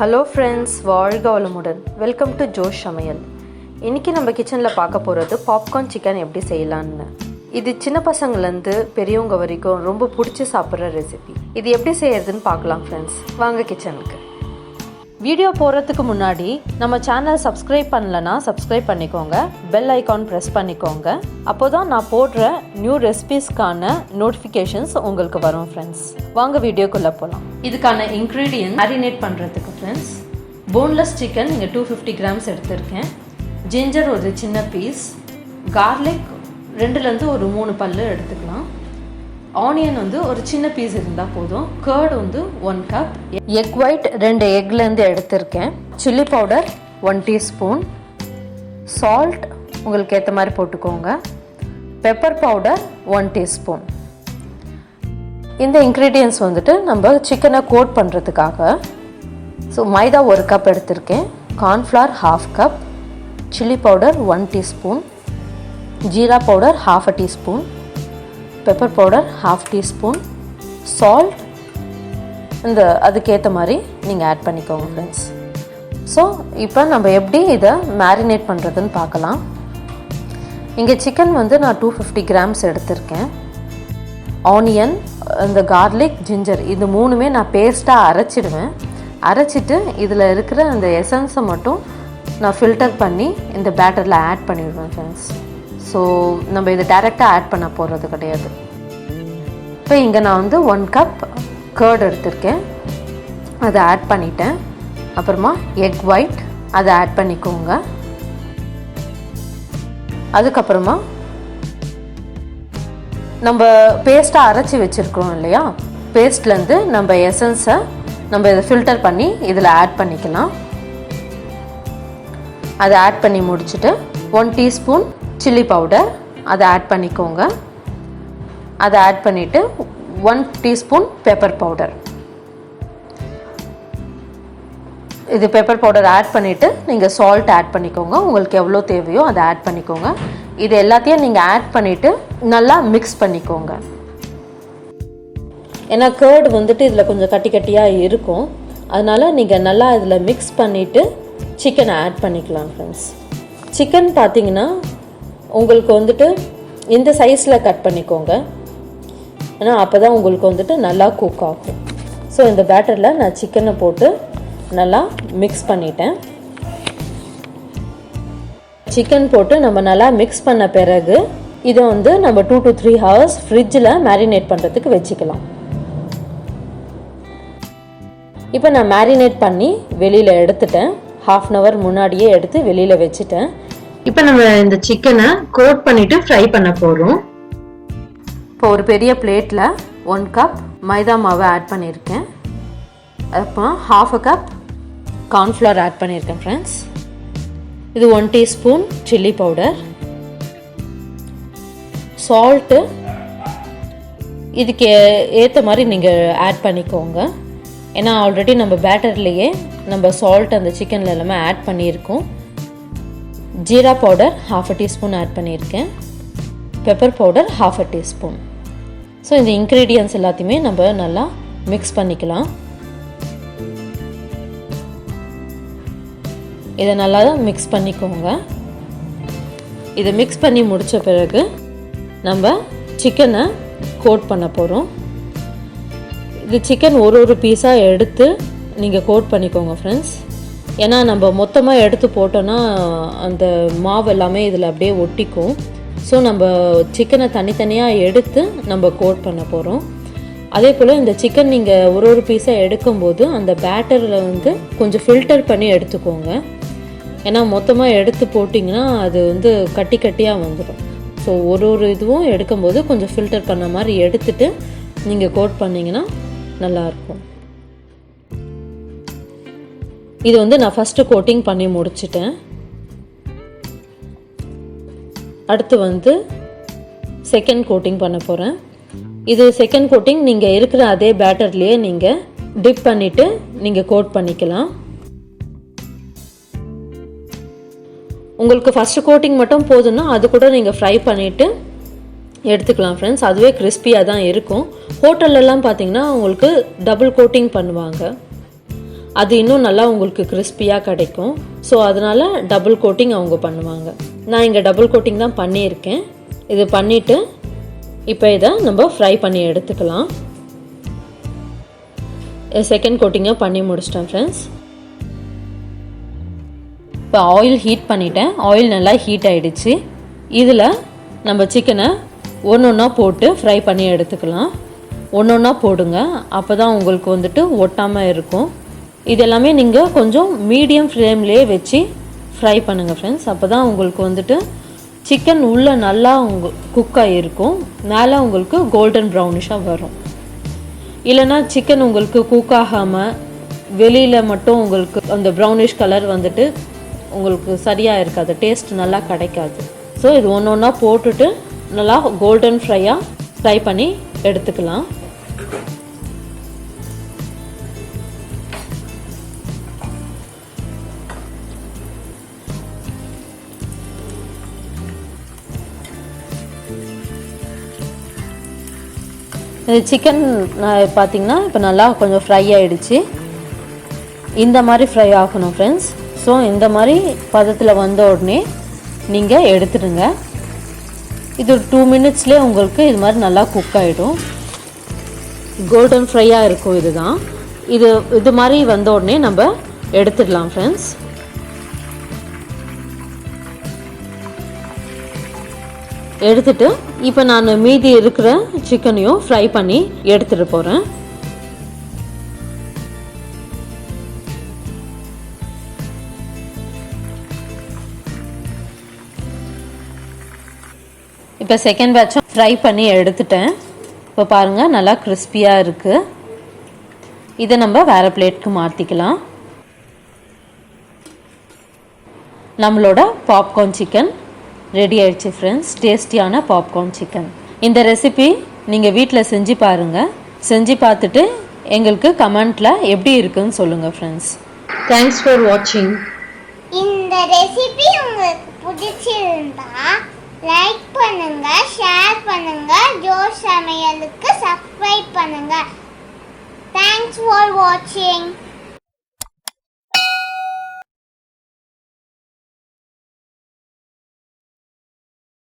Hello friends, வாழ்க வளமுடன். Welcome to ஜோஷ் சமையல். இன்றைக்கி நம்ம கிச்சனில் பார்க்க போகிறது பாப்கார்ன் சிக்கன் எப்படி செய்யலான்னு. இது சின்ன பசங்கள்லேருந்து பெரியவங்க வரைக்கும் ரொம்ப பிடிச்சி சாப்பிட்ற ரெசிபி. இது எப்படி செய்யறதுன்னு பார்க்கலாம் ஃப்ரெண்ட்ஸ். வாங்க கிச்சனுக்கு. வீடியோ போகிறதுக்கு முன்னாடி நம்ம சேனல் சப்ஸ்கிரைப் பண்ணலன்னா சப்ஸ்கிரைப் பண்ணிக்கோங்க. பெல் ஐக்கான் ப்ரெஸ் பண்ணிக்கோங்க. அப்போ தான் நான் போடுற நியூ ரெசிபீஸ்க்கான நோட்டிஃபிகேஷன்ஸ் உங்களுக்கு வரும் ஃப்ரெண்ட்ஸ். வாங்க வீடியோக்குள்ளே போகலாம். இதுக்கான இன்க்ரீடியன்ட் மேரினேட் பண்ணுறதுக்கு ஃப்ரெண்ட்ஸ், போன்லெஸ் சிக்கன் இங்கே 250 கிராம்ஸ் எடுத்திருக்கேன். ஜிஞ்சர் ஒரு சின்ன பீஸ், கார்லிக் 2லேருந்து ஒரு 3 பல்லு எடுத்துக்கலாம். ஆனியன் ஒரு சின்ன பீஸ் இருந்தால் போதும். கர்ட் 1 கப், எக் ஒயிட் 2 எக்லேருந்து எடுத்திருக்கேன். சில்லி பவுடர் 1 டீஸ்பூன், சால்ட் உங்களுக்கு ஏற்ற மாதிரி போட்டுக்கோங்க. Pepper powder 1 teaspoon. இந்த இன்க்ரீடியன்ஸ் நம்ம சிக்கனை கோட் பண்ணுறதுக்காக மைதா 1 கப் எடுத்திருக்கேன். Cornflour 1/2 cup, chilli powder 1 teaspoon, jeera powder 1/2 teaspoon, pepper powder 1/2 teaspoon, salt அதுக்கேற்ற மாதிரி நீங்கள் ஆட் பண்ணிக்கோங்க ஃப்ரெண்ட்ஸ். ஸோ இப்போ நம்ம எப்படி இதை மேரினேட் பண்ணுறதுன்னு பார்க்கலாம். இங்கே சிக்கன் நான் 250 கிராம்ஸ் எடுத்திருக்கேன். ஆனியன், இந்த கார்லிக், ஜிஞ்சர் இது 3மே நான் பேஸ்ட்டாக அரைச்சிடுவேன். அரைச்சிட்டு இதில் இருக்கிற அந்த எசன்ஸை மட்டும் நான் ஃபில்டர் பண்ணி இந்த பேட்டரில் ஆட் பண்ணிவிடுவேன் ஃப்ரெண்ட்ஸ். ஸோ நம்ம இதை டைரெக்டாக ஆட் பண்ண போகிறது கிடையாது. இப்போ இங்கே நான் 1 கப் கர்ட் எடுத்திருக்கேன், அதை ஆட் பண்ணிட்டேன். அப்புறமா எக் ஒயிட் அதை ஆட் பண்ணிக்கோங்க. அதுக்கப்புறமா நம்ம பேஸ்ட்டாக அரைச்சி வச்சுருக்கோம் இல்லையா, பேஸ்ட்லேருந்து நம்ம எசன்ஸை நம்ம இதை ஃபில்டர் பண்ணி இதில் ஆட் பண்ணிக்கலாம். அதை ஆட் பண்ணி முடிச்சுட்டு 1 டீஸ்பூன் சில்லி பவுடர் அதை ஆட் பண்ணிக்கோங்க. அதை ஆட் பண்ணிவிட்டு 1 டீஸ்பூன் பெப்பர் பவுடர். இது பெப்பர் பவுடர் ஆட் பண்ணிவிட்டு நீங்கள் சால்ட் ஆட் பண்ணிக்கோங்க. உங்களுக்கு எவ்வளோ தேவையோ அதை ஆட் பண்ணிக்கோங்க. இது எல்லாத்தையும் நீங்கள் ஆட் பண்ணிவிட்டு நல்லா மிக்ஸ் பண்ணிக்கோங்க. ஏன்னா கர்டு இதில் கொஞ்சம் கட்டி கட்டியாக இருக்கும். அதனால் நீங்கள் நல்லா இதில் மிக்ஸ் பண்ணிவிட்டு சிக்கனை ஆட் பண்ணிக்கலாம் ஃப்ரெண்ட்ஸ். சிக்கன் பார்த்தீங்கன்னா உங்களுக்கு இந்த சைஸில் கட் பண்ணிக்கோங்க. ஏன்னா அப்போ தான் உங்களுக்கு நல்லா குக் ஆகும். ஸோ இந்த பேட்டரில் நான் சிக்கனை போட்டு நல்லா மிக்ஸ் பண்ணிட்டேன். சிக்கன் போட்டு நம்ம நல்லா மிக்ஸ் பண்ண பிறகு இதை நம்ம 2 to 3 hours ஃப்ரிட்ஜில் மேரினேட் பண்ணுறதுக்கு வச்சுக்கலாம். இப்போ நான் மேரினேட் பண்ணி வெளியில் எடுத்துட்டேன். 1/2 hour முன்னாடியே எடுத்து வெளியில் வச்சுட்டேன். இப்போ நம்ம இந்த சிக்கனை கோட் பண்ணிவிட்டு ஃப்ரை பண்ண போகிறோம். இப்போ ஒரு பெரிய பிளேட்டில் 1 கப் மைதா மாவை ஆட் பண்ணியிருக்கேன். அப்புறம் 1/2 கப் கார்ன்ஃப்ளவர் ஆட் பண்ணியிருக்கேன் ஃப்ரெண்ட்ஸ். இது 1 டீஸ்பூன் சில்லி பவுடர், சால்ட்டு இதுக்கு ஏற்ற மாதிரி நீங்கள் ஆட் பண்ணிக்கோங்க. ஏன்னா ஆல்ரெடி நம்ம பேட்டர்லேயே நம்ம சால்ட் அந்த சிக்கனில் எல்லாமே ஆட் பண்ணியிருக்கோம். ஜீரா பவுடர் 1/2 டீஸ்பூன் ஆட் பண்ணியிருக்கேன். Pepper powder 1/2 teaspoon. ஸோ இந்த இன்க்ரீடியன்ஸ் எல்லாத்தையுமே நம்ம நல்லா மிக்ஸ் பண்ணிக்கலாம். இதை நல்லா மிக்ஸ் பண்ணிக்கோங்க. இதை மிக்ஸ் பண்ணி முடித்த பிறகு நம்ம சிக்கனை கோட் பண்ண போகிறோம். இது சிக்கன் ஒரு பீஸாக எடுத்து நீங்கள் கோட் பண்ணிக்கோங்க ஃப்ரெண்ட்ஸ். ஏன்னா நம்ம மொத்தமாக எடுத்து போட்டோன்னா அந்த மாவு எல்லாமே இதில் அப்படியே ஒட்டிக்கும். ஸோ நம்ம சிக்கனை தனித்தனியாக எடுத்து நம்ம கோட் பண்ண போகிறோம். அதே போல் இந்த சிக்கன் நீங்கள் ஒரு பீஸாக எடுக்கும்போது அந்த பேட்டரில் கொஞ்சம் ஃபில்டர் பண்ணி எடுத்துக்கோங்க. ஏன்னா மொத்தமாக எடுத்து போட்டிங்கன்னா அது கட்டி கட்டியாக வந்துடும். ஸோ ஒரு இதுவும் எடுக்கும்போது கொஞ்சம் ஃபில்டர் பண்ண மாதிரி எடுத்துகிட்டு நீங்கள் கோட் பண்ணிங்கன்னா நல்லாயிருக்கும். இது நான் ஃபஸ்ட்டு கோட்டிங் பண்ணி முடிச்சிட்டேன். அடுத்து செகண்ட் கோட்டிங் பண்ண போகிறேன். இது செகண்ட் கோட்டிங் நீங்கள் இருக்கிற அதே பேட்டர்லேயே நீங்கள் டிப் பண்ணிவிட்டு நீங்கள் கோட் பண்ணிக்கலாம். உங்களுக்கு ஃபஸ்ட்டு கோட்டிங் மட்டும் போதும்னா அது கூட நீங்கள் ஃப்ரை பண்ணிவிட்டு எடுத்துக்கலாம் ஃப்ரெண்ட்ஸ். அதுவே கிறிஸ்பியாக தான் இருக்கும். ஹோட்டல்லலாம் பார்த்தீங்கன்னா உங்களுக்கு டபுள் கோட்டிங் பண்ணுவாங்க. அது இன்னும் நல்லா உங்களுக்கு கிறிஸ்பியாக கிடைக்கும். ஸோ அதனால் டபுள் கோட்டிங் அவங்க பண்ணுவாங்க. நான் இங்கே டபுள் கோட்டிங் தான் பண்ணியிருக்கேன். இது பண்ணிவிட்டு இப்போ இதை நம்ம ஃப்ரை பண்ணி எடுத்துக்கலாம். செகண்ட் கோட்டிங்கை பண்ணி முடிச்சிட்டேன் ஃப்ரெண்ட்ஸ். இப்போ ஆயில் ஹீட் பண்ணிட்டேன். ஆயில் நல்லா ஹீட் ஆகிடுச்சு. இதில் நம்ம சிக்கனை ஒன்று ஒன்றா போட்டு ஃப்ரை பண்ணி எடுத்துக்கலாம். ஒன்று ஒன்றா போடுங்க, அப்போ தான் உங்களுக்கு வந்துட்டு ஒட்டாமல் இருக்கும். இது எல்லாமே நீங்கள் கொஞ்சம் மீடியம் ஃப்ளேம்லேயே வச்சு ஃப்ரை பண்ணுங்கள் ஃப்ரெண்ட்ஸ். அப்போ தான் உங்களுக்கு வந்துட்டு சிக்கன் உள்ளே நல்லா குக் ஆகிருக்கும், மேலே உங்களுக்கு கோல்டன் ப்ரௌனிஷாக வரும். இல்லைனா சிக்கன் உங்களுக்கு குக் ஆகாமல் வெளியில் மட்டும் உங்களுக்கு அந்த ப்ரௌனிஷ் கலர் வந்துட்டு உங்களுக்கு சரியாக இருக்காது, டேஸ்ட் நல்லா கிடைக்காது. ஸோ இது ஒன்று ஒன்றா போட்டுட்டு நல்லா கோல்டன் ஃப்ரை பண்ணி எடுத்துக்கலாம். இது சிக்கன் பார்த்திங்கன்னா இப்போ நல்லா கொஞ்சம் ஃப்ரை ஆகிடுச்சு. இந்த மாதிரி ஃப்ரை ஆகணும் ஃப்ரெண்ட்ஸ். ஸோ இந்த மாதிரி பதத்தில் வந்த உடனே நீங்கள் எடுத்துடுங்க. இது ஒரு 2 மினிட்ஸ்லேயே உங்களுக்கு இது மாதிரி நல்லா குக் ஆகிடும். கோல்டன் ஃப்ரையாக இருக்கும். இதுதான் இது மாதிரி வந்த உடனே நம்ம எடுத்துடலாம் ஃப்ரெண்ட்ஸ். எடுத்துட்டு இப்போ நான் மீதி இருக்கிற சிக்கனையும் ஃப்ரை பண்ணி எடுத்துகிட்டு போகிறேன். இப்போ செகண்ட் பேட்சும் ஃப்ரை பண்ணி எடுத்துட்டேன். இப்போ பாருங்கள் நல்லா கிறிஸ்பியாக இருக்குது. இதை நம்ம வேறு பிளேட்க்கு மாற்றிக்கலாம். நம்மளோட பாப்கார்ன் சிக்கன் ரெடி ஆயிடுச்சு ஃப்ரெண்ட்ஸ். டேஸ்டியான பாப்கார்ன் சிக்கன். இந்த ரெசிபி நீங்கள் வீட்டில் செஞ்சு பாருங்கள். செஞ்சு பார்த்துட்டு எங்களுக்கு கமெண்ட்டில் எப்படி இருக்குன்னு சொல்லுங்கள் ஃப்ரெண்ட்ஸ். தேங்க்ஸ் ஃபார் வாட்சிங். இந்த ரெசிபி உங்களுக்கு பிடிச்சிருந்தா லைக் பண்ணுங்க, ஷேர் பண்ணுங்க, ஜோஷ் சமையலுக்கு சப்ஸ்கிரைப் பண்ணுங்க. தேங்க்ஸ் ஃபார் வாட்சிங்.